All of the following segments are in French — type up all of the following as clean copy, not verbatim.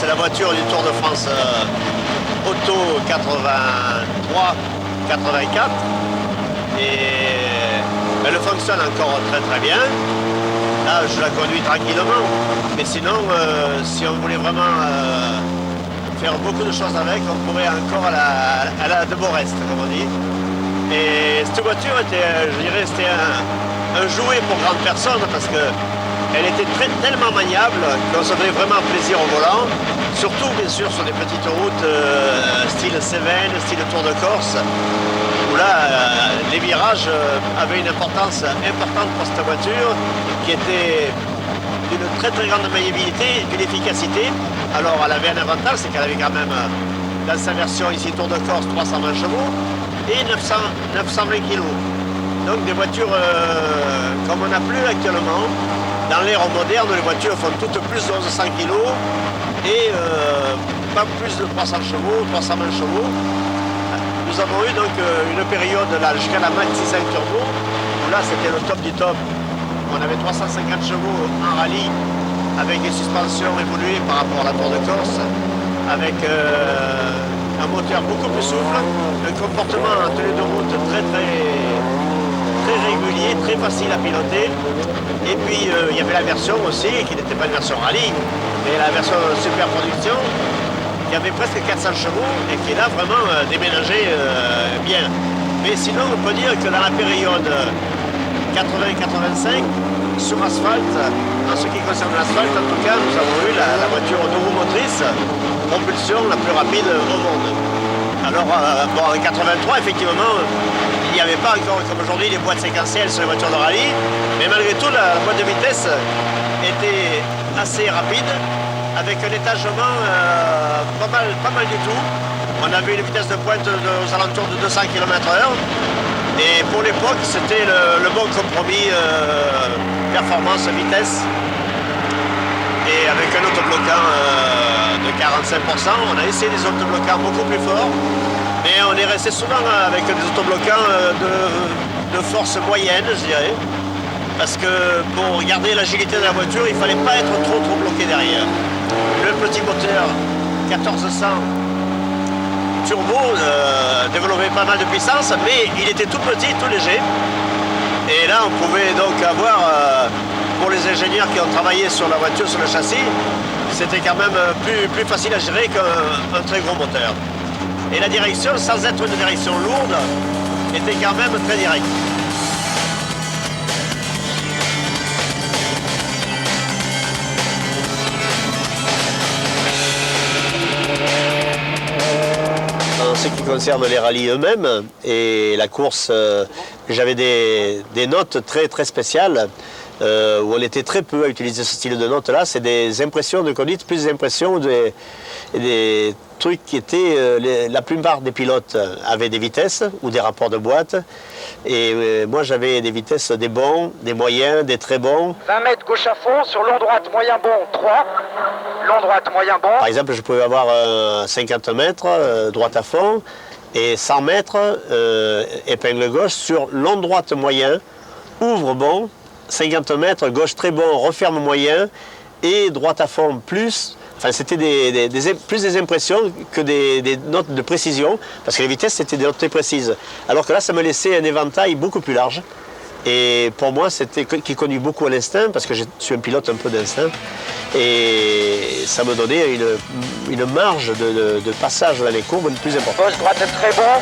la voiture du Tour de France Auto 83-84 et elle fonctionne encore très très bien. Là, je la conduis tranquillement, mais sinon, si on voulait vraiment faire beaucoup de choses avec, on pourrait encore à la de Borest, comme on dit. Et cette voiture était, je dirais, c'était un jouet pour grandes personnes parce qu'elle était tellement maniable qu'on se faisait vraiment plaisir au volant. Surtout, bien sûr, sur des petites routes style Cévennes, style Tour de Corse, où là, les virages avaient une importance importante pour cette voiture qui était d'une très très grande maniabilité, d'une efficacité. Alors, elle avait un avantage, c'est qu'elle avait quand même, dans sa version ici Tour de Corse, 320 chevaux et 920 kg. Donc des voitures comme on n'a plus actuellement. Dans l'ère moderne, les voitures font toutes plus de 1100 kg et pas plus de 300 chevaux, 320 chevaux. Nous avons eu donc une période là jusqu'à la Maxi 5 Turbo, où là c'était le top du top. On avait 350 chevaux en rallye avec des suspensions évoluées par rapport à la Tour de Corse, avec un moteur beaucoup plus souple, un comportement en tenue de route très régulier, très facile à piloter. Et puis il y avait la version aussi, qui n'était pas une version rallye, mais la version super production, qui avait presque 400 chevaux et qui là vraiment déménageait bien. Mais sinon on peut dire que dans la période 80-85, sur asphalte, en ce qui concerne l'asphalte, en tout cas, nous avons eu la voiture motrice propulsion la plus rapide au monde. Alors, bon, en 83, effectivement, il n'y avait pas encore, comme aujourd'hui, les boîtes séquentielles sur les voitures de rallye, mais malgré tout, la boîte de vitesse était assez rapide, avec un étagement pas mal du tout. On avait une vitesse de pointe aux alentours de 200 km/h. Et pour l'époque, c'était le bon compromis performance-vitesse. Et avec un autobloquant de 45%, on a essayé des autobloquants beaucoup plus forts. Mais on est resté souvent avec des autobloquants de force moyenne, je dirais. Parce que pour garder l'agilité de la voiture, il ne fallait pas être trop bloqué derrière. Le petit moteur 1400 turbo développait pas mal de puissance, mais il était tout petit, tout léger. Et là, on pouvait donc avoir, pour les ingénieurs qui ont travaillé sur la voiture, sur le châssis, c'était quand même plus facile à gérer qu'un très gros moteur. Et la direction, sans être une direction lourde, était quand même très directe. En ce qui concerne les rallyes eux-mêmes et la course, j'avais des notes très spéciales où on était très peu à utiliser ce style de notes-là. C'est des impressions de conduite, plus des impressions des trucs qui étaient... la plupart des pilotes avaient des vitesses ou des rapports de boîte. Et moi, j'avais des vitesses des bons, des moyens, des très bons. 20 mètres gauche à fond, sur long droite moyen bon, 3. Long droite moyen bon. Par exemple, je pouvais avoir 50 mètres droite à fond et 100 mètres épingle gauche sur long droite moyen, ouvre bon, 50 mètres gauche très bon, referme moyen et droite à fond plus. Enfin, c'était plus des impressions que des notes de précision, parce que les vitesses, c'était des notes très précises. Alors que là, ça me laissait un éventail beaucoup plus large. Et pour moi, c'était qui conduit beaucoup à l'instinct, parce que je suis un pilote un peu d'instinct. Et ça me donnait une marge de passage dans les courbes plus importante. Gauche, droite très bon,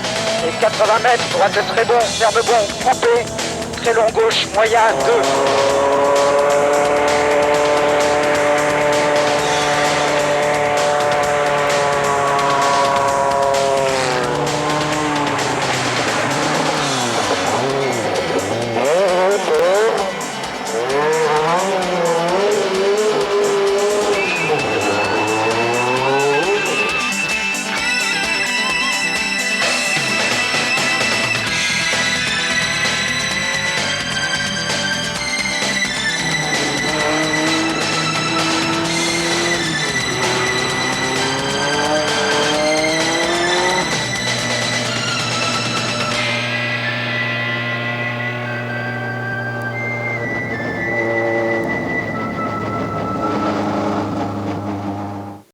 et 80 mètres, droite très bon, ferme bon, frappé, très long gauche, moyen, 2.